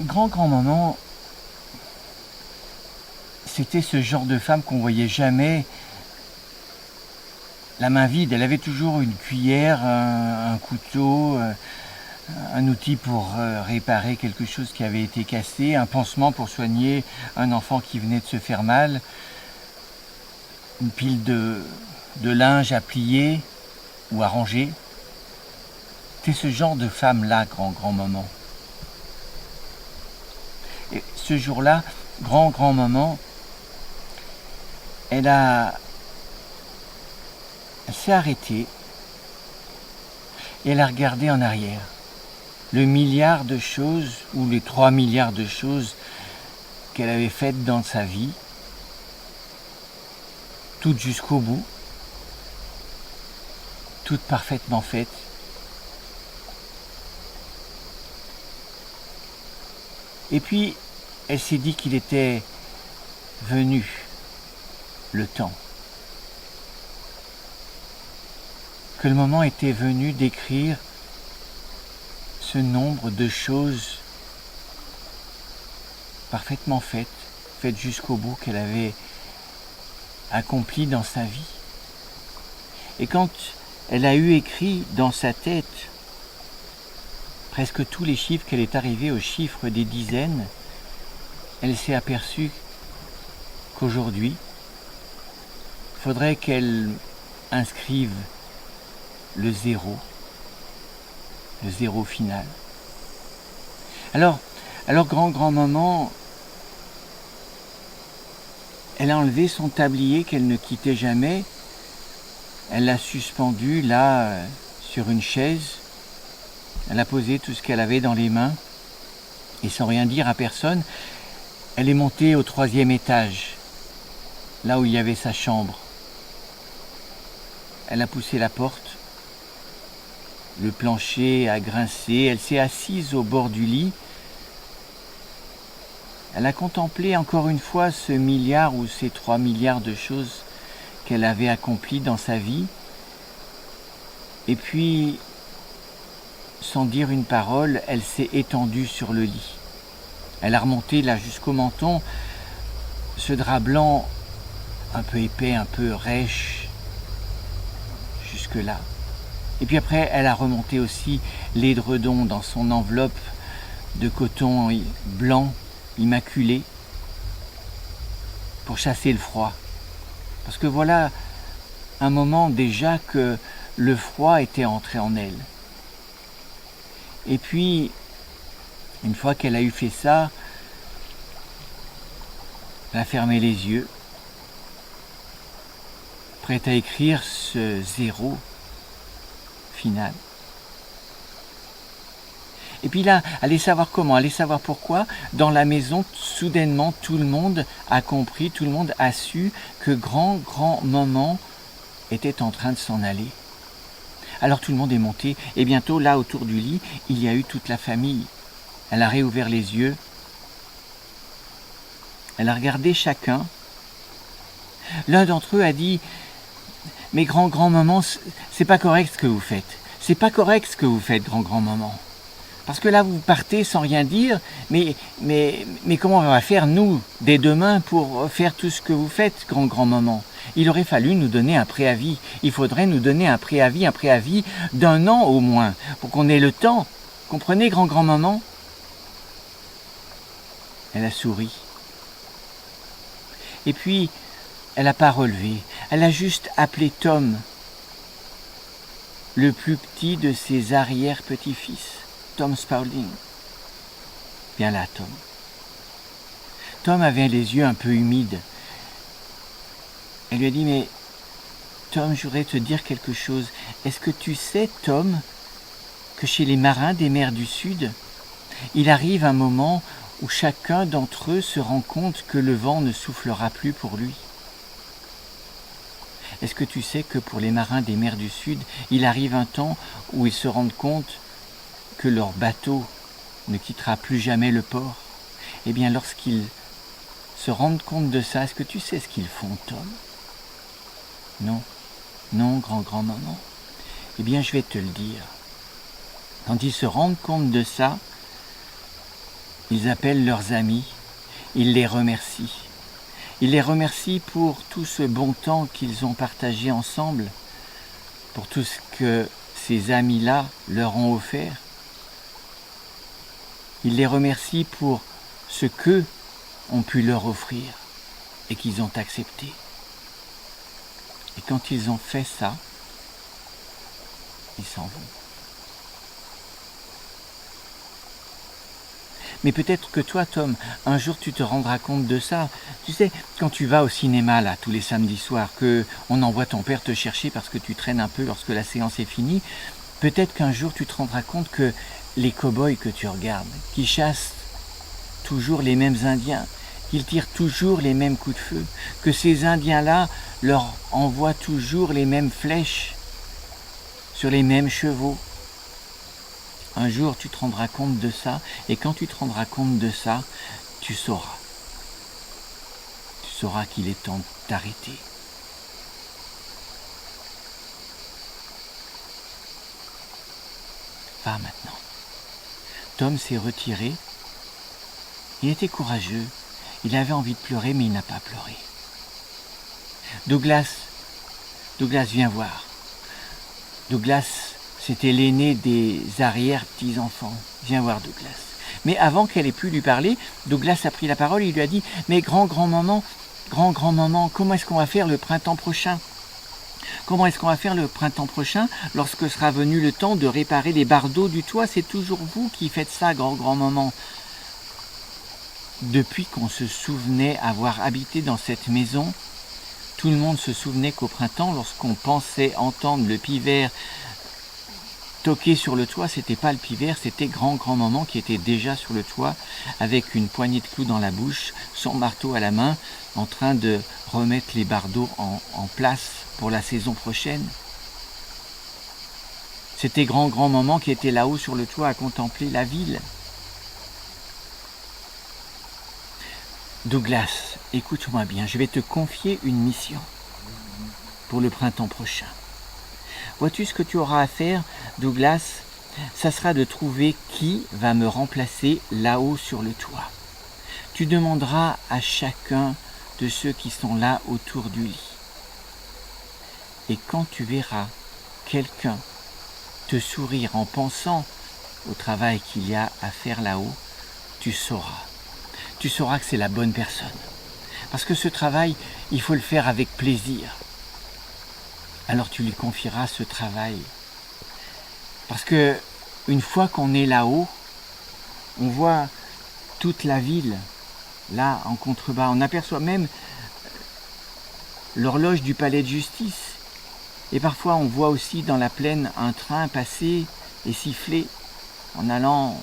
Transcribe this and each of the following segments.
Grand-maman, c'était ce genre de femme qu'on voyait jamais la main vide. Elle avait toujours une cuillère, un couteau, un outil pour réparer quelque chose qui avait été cassé, un pansement pour soigner un enfant qui venait de se faire mal, une pile de linge à plier ou à ranger. C'est ce genre de femme-là, grand-maman. Et ce jour-là, grand-maman, elle s'est arrêtée et elle a regardé en arrière. Le milliard de choses, ou les 3 milliards de choses qu'elle avait faites dans sa vie, toutes jusqu'au bout, toutes parfaitement faites. Et puis, elle s'est dit qu'il était venu le temps. Que le moment était venu d'écrire ce nombre de choses parfaitement faites jusqu'au bout qu'elle avait accomplies dans sa vie. Et quand elle a eu écrit dans sa tête presque tous les chiffres, qu'elle est arrivée au chiffre des dizaines, elle s'est aperçue qu'aujourd'hui, il faudrait qu'elle inscrive le zéro final. Alors grand-maman, elle a enlevé son tablier qu'elle ne quittait jamais, elle l'a suspendu là sur une chaise, elle a posé tout ce qu'elle avait dans les mains et sans rien dire à personne, elle est montée au 3e étage, là où il y avait sa chambre. Elle a poussé la porte, le plancher a grincé, elle s'est assise au bord du lit. Elle a contemplé encore une fois ce milliard ou ces 3 milliards de choses qu'elle avait accomplies dans sa vie. Et puis, sans dire une parole, elle s'est étendue sur le lit. Elle a remonté là jusqu'au menton ce drap blanc un peu épais, un peu rêche, jusque là. Et puis après, elle a remonté aussi l'édredon dans son enveloppe de coton blanc, immaculé, pour chasser le froid. Parce que voilà un moment déjà que le froid était entré en elle. Et puis, une fois qu'elle a eu fait ça, elle a fermé les yeux, prête à écrire ce zéro final. Et puis là, allez savoir comment, allez savoir pourquoi, dans la maison, soudainement, tout le monde a compris, tout le monde a su que grand-maman était en train de s'en aller. Alors tout le monde est monté, et bientôt, là, autour du lit, il y a eu toute la famille. Elle a réouvert les yeux, elle a regardé chacun. L'un d'entre eux a dit « Mais grand-maman, c'est pas correct ce que vous faites. C'est pas correct ce que vous faites, grand-maman. Parce que là, vous partez sans rien dire, mais comment on va faire, nous, dès demain, pour faire tout ce que vous faites, grand-maman? Il aurait fallu nous donner un préavis. Il faudrait nous donner un préavis d'1 an au moins, pour qu'on ait le temps. Comprenez, grand-maman ?» Elle a souri. Et puis, elle n'a pas relevé. Elle a juste appelé Tom, le plus petit de ses arrière-petits-fils, Tom Spaulding. Viens là, Tom. Tom avait les yeux un peu humides. Elle lui a dit, mais Tom, je voudrais te dire quelque chose. Est-ce que tu sais, Tom, que chez les marins des mers du Sud, il arrive un moment où chacun d'entre eux se rend compte que le vent ne soufflera plus pour lui? Est-ce que tu sais que pour les marins des mers du Sud, il arrive un temps où ils se rendent compte que leur bateau ne quittera plus jamais le port? Eh bien, lorsqu'ils se rendent compte de ça, est-ce que tu sais ce qu'ils font, Tom? Non, non, grand-maman. Eh bien, je vais te le dire. Quand ils se rendent compte de ça, Ils appellent leurs amis, ils les remercient. Ils les remercient pour tout ce bon temps qu'ils ont partagé ensemble, pour tout ce que ces amis-là leur ont offert. Ils les remercient pour ce qu'eux ont pu leur offrir et qu'ils ont accepté. Et quand ils ont fait ça, ils s'en vont. Mais peut-être que toi, Tom, un jour tu te rendras compte de ça. Tu sais, quand tu vas au cinéma, là, tous les samedis soirs, qu'on envoie ton père te chercher parce que tu traînes un peu lorsque la séance est finie, peut-être qu'un jour tu te rendras compte que les cow-boys que tu regardes, qui chassent toujours les mêmes Indiens, qu'ils tirent toujours les mêmes coups de feu, que ces Indiens-là leur envoient toujours les mêmes flèches sur les mêmes chevaux. Un jour, tu te rendras compte de ça, et quand tu te rendras compte de ça, tu sauras. Tu sauras qu'il est temps d'arrêter. Va maintenant. Tom s'est retiré. Il était courageux. Il avait envie de pleurer, mais il n'a pas pleuré. Douglas, viens voir. Douglas, c'était l'aîné des arrière-petits-enfants. Viens voir Douglas. Mais avant qu'elle ait pu lui parler, Douglas a pris la parole et lui a dit « Mais grand-maman, comment est-ce qu'on va faire le printemps prochain ? Comment est-ce qu'on va faire le printemps prochain lorsque sera venu le temps de réparer les bardeaux du toit ? C'est toujours vous qui faites ça, grand-maman. » Depuis qu'on se souvenait avoir habité dans cette maison, tout le monde se souvenait qu'au printemps, lorsqu'on pensait entendre le pivert toquer sur le toit, c'était pas le pivert, c'était grand-maman qui était déjà sur le toit avec une poignée de clous dans la bouche, son marteau à la main, en train de remettre les bardeaux en place pour la saison prochaine. C'était grand-maman qui était là-haut sur le toit à contempler la ville. Douglas, écoute-moi bien, je vais te confier une mission pour le printemps prochain. Vois-tu ce que tu auras à faire, Douglas? Ça sera de trouver qui va me remplacer là-haut sur le toit. Tu demanderas à chacun de ceux qui sont là autour du lit. Et quand tu verras quelqu'un te sourire en pensant au travail qu'il y a à faire là-haut, tu sauras. Tu sauras que c'est la bonne personne. Parce que ce travail, il faut le faire avec plaisir. Alors tu lui confieras ce travail. Parce que une fois qu'on est là-haut, on voit toute la ville, là en contrebas. On aperçoit même l'horloge du palais de justice. Et parfois on voit aussi dans la plaine un train passer et siffler en allant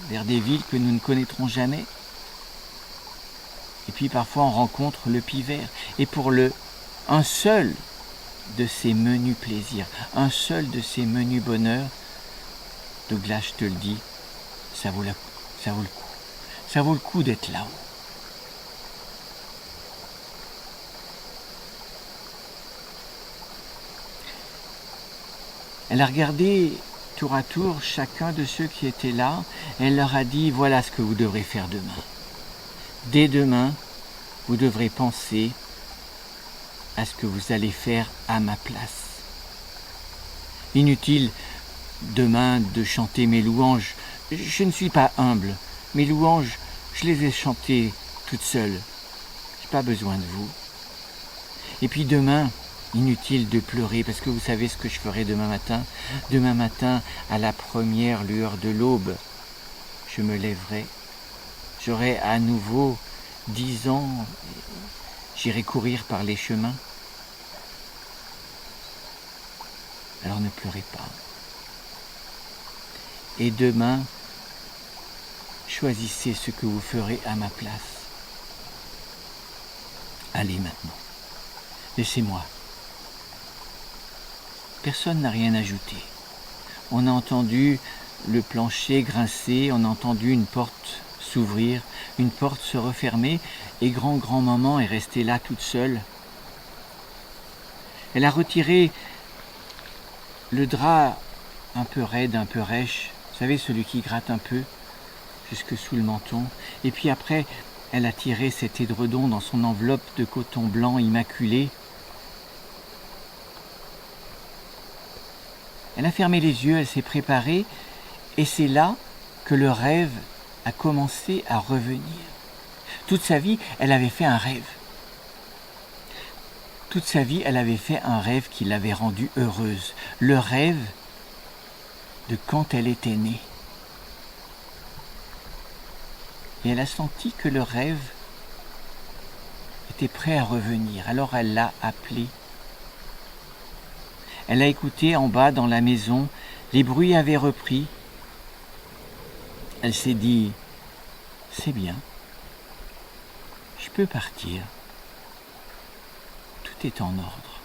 vers des villes que nous ne connaîtrons jamais. Et puis parfois on rencontre le pivert. Et pour un seul de ces menus plaisirs, un seul de ces menus bonheurs, Douglas, je te le dis, ça vaut le coup. Ça vaut le coup d'être là-haut. Elle a regardé tour à tour chacun de ceux qui étaient là. Elle leur a dit, voilà ce que vous devrez faire demain. Dès demain, vous devrez penser à ce que vous allez faire à ma place. Inutile demain de chanter mes louanges. Je ne suis pas humble. Mes louanges, je les ai chantées toutes seules. Je n'ai pas besoin de vous. Et puis demain, inutile de pleurer, parce que vous savez ce que je ferai demain matin. Demain matin, à la première lueur de l'aube, je me lèverai. J'aurai à nouveau 10 ans. J'irai courir par les chemins. Alors ne pleurez pas. Et demain, choisissez ce que vous ferez à ma place. Allez maintenant, laissez-moi. Personne n'a rien ajouté. On a entendu le plancher grincer, on a entendu une porte s'ouvrir, une porte se refermer, et grand-maman est restée là toute seule. Elle a retiré le drap un peu raide, un peu rêche, vous savez, celui qui gratte un peu. jusque sous le menton. Et puis après, elle a tiré cet édredon dans son enveloppe de coton blanc immaculé. Elle a fermé les yeux, elle s'est préparée, et c'est là que le rêve a commencé à revenir. Toute sa vie, elle avait fait un rêve. Toute sa vie, elle avait fait un rêve qui l'avait rendue heureuse. Le rêve de quand elle était née. Et elle a senti que le rêve était prêt à revenir. Alors elle l'a appelé. Elle a écouté en bas dans la maison. Les bruits avaient repris. Elle s'est dit, c'est bien. Je peux partir. Tout est en ordre.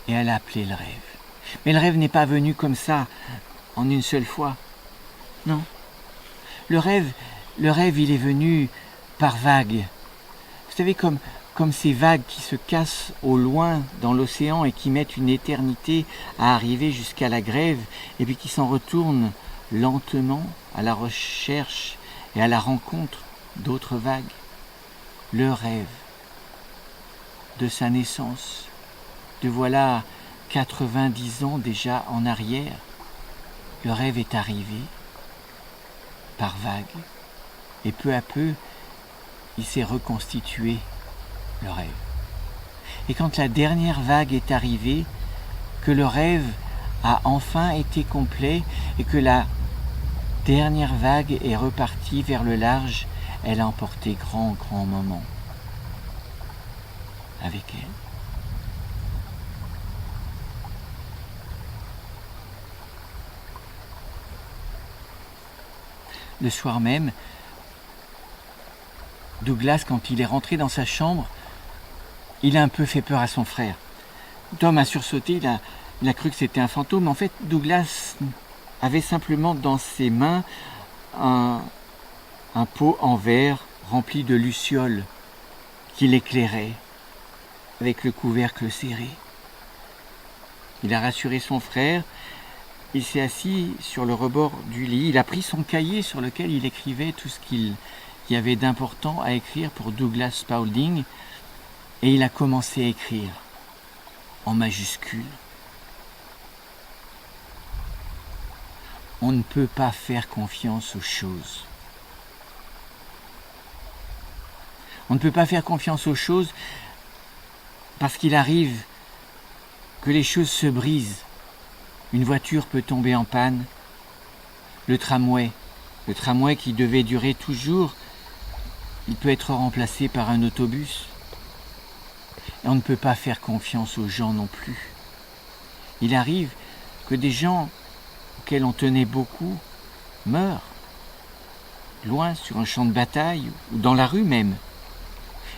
Et elle a appelé le rêve. Mais le rêve n'est pas venu comme ça, en une seule fois. Non. Le rêve, il est venu par vagues. Vous savez, comme ces vagues qui se cassent au loin dans l'océan et qui mettent une éternité à arriver jusqu'à la grève, et puis qui s'en retournent lentement à la recherche et à la rencontre d'autres vagues. Le rêve de sa naissance, de voilà 90 ans déjà en arrière, le rêve est arrivé par vagues, et peu à peu, il s'est reconstitué, le rêve. Et quand la dernière vague est arrivée, que le rêve a enfin été complet, et que la dernière vague est repartie vers le large, elle a emporté grand moment avec elle. Le soir même, Douglas, quand il est rentré dans sa chambre, il a un peu fait peur à son frère. Tom a sursauté, il a cru que c'était un fantôme. En fait, Douglas avait simplement dans ses mains un pot en verre rempli de lucioles qui l'éclairait avec le couvercle serré. Il a rassuré son frère, il s'est assis sur le rebord du lit, il a pris son cahier sur lequel il écrivait tout ce qu'il y avait d'important à écrire pour Douglas Spaulding, et il a commencé à écrire en majuscules. On ne peut pas faire confiance aux choses. On ne peut pas faire confiance aux choses parce qu'il arrive que les choses se brisent. Une voiture peut tomber en panne. Le tramway qui devait durer toujours, il peut être remplacé par un autobus. Et on ne peut pas faire confiance aux gens non plus. Il arrive que des gens auxquels on tenait beaucoup meurent, loin sur un champ de bataille ou dans la rue même.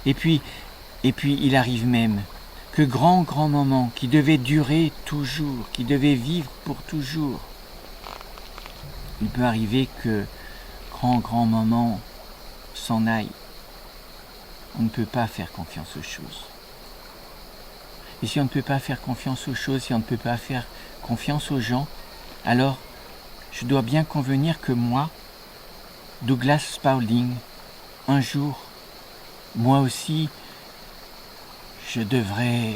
Et puis il arrive même que grand moment qui devait durer toujours, qui devait vivre pour toujours, il peut arriver que grand moment s'en aille. On ne peut pas faire confiance aux choses. Et si on ne peut pas faire confiance aux choses, si on ne peut pas faire confiance aux gens, alors je dois bien convenir que moi, Douglas Spaulding, un jour, moi aussi, je devrais...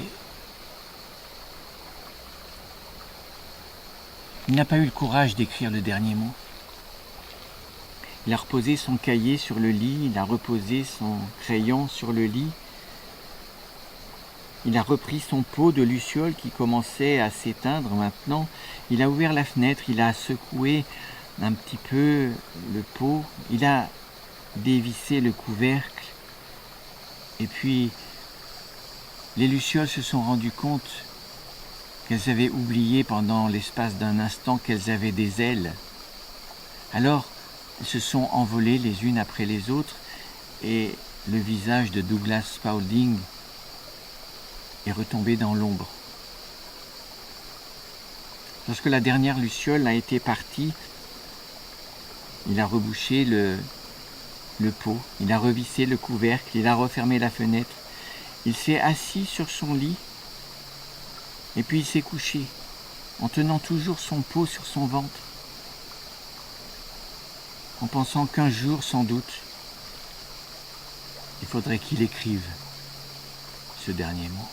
Il n'a pas eu le courage d'écrire le dernier mot. Il a reposé son cahier sur le lit, il a reposé son crayon sur le lit. Il a repris son pot de lucioles qui commençait à s'éteindre maintenant. Il a ouvert la fenêtre, il a secoué un petit peu le pot. Il a dévissé le couvercle. Et puis, les lucioles se sont rendues compte qu'elles avaient oublié pendant l'espace d'un instant qu'elles avaient des ailes. Alors, elles se sont envolées les unes après les autres et le visage de Douglas Spaulding est retombé dans l'ombre. Lorsque la dernière luciole a été partie, il a rebouché le pot, il a revissé le couvercle, il a refermé la fenêtre, il s'est assis sur son lit et puis il s'est couché en tenant toujours son pot sur son ventre. en pensant qu'un jour, sans doute, il faudrait qu'il écrive ce dernier mot.